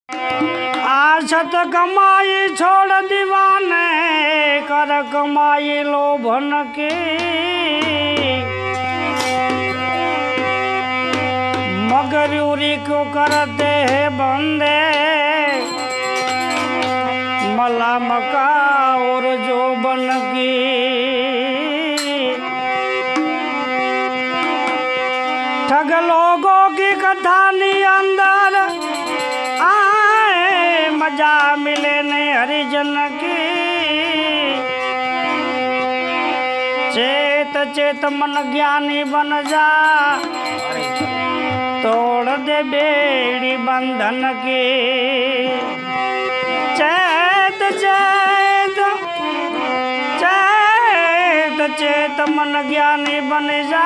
आशत कमाई छोड़ दीवाने कर कमाई लोभन की मगरूरी को करते हैं बंदे मला मका और जो बन की ठग लोगों की कथानी अंदर आए मजा मिले ने हरिजन की चेत चेत मन ज्ञानी बन जा तोड़ दे बेड़ी बंधन की चेत चेत चेत चेत मन ज्ञानी बन जा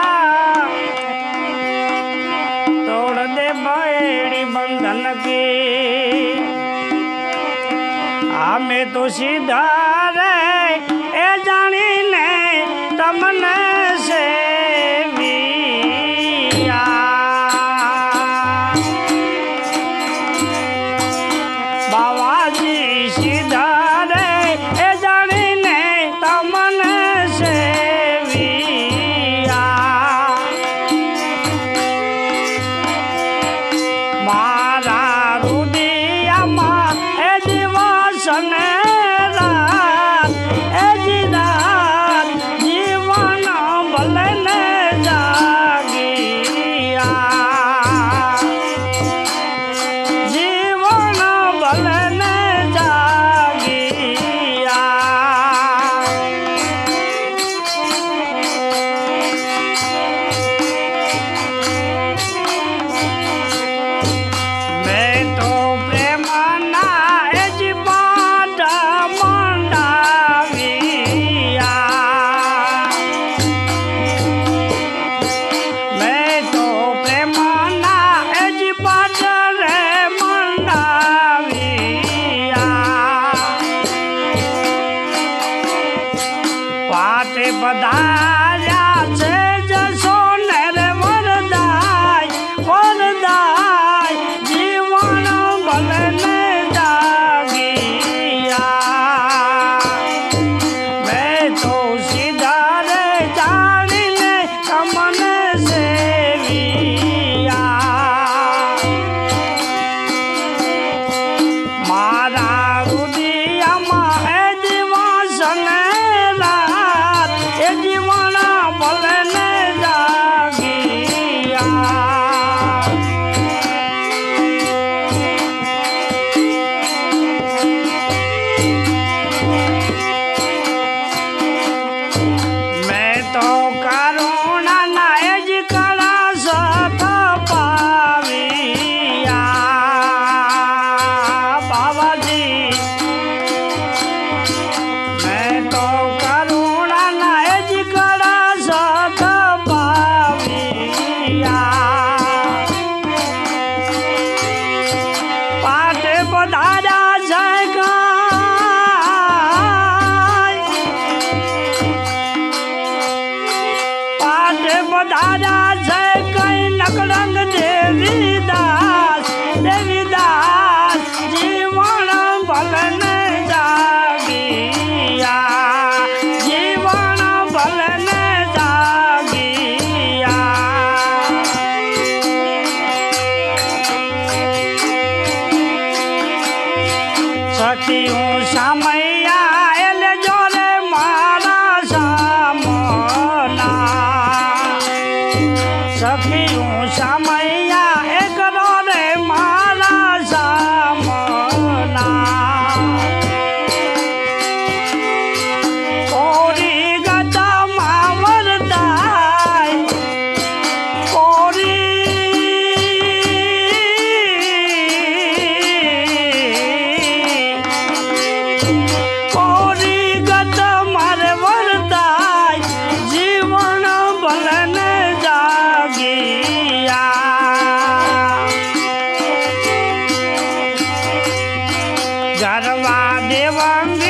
तोड़ दे बेड़ी बंधन की हमें तो सीधा रे ए जानी ने तमने से बधाया से जसो नर वरदाय वरदाय जीवन बलने जागिया मैं तो सीधा रे जानी ने कमन से लिया मारा रुदिया माहे दिवासन दादा जय कई नकलंग देवीदास देवीदास जीवन बलने जागिया जीवन बलने जागिया सखी हूँ समैया एले जोरे मारा सामना सखी हूँ समैया एक रे मारा सामना कोरी गदा मावरदाय कोरी कोरी गदा मारे वरदाय जीवन बलने गरवा देवंग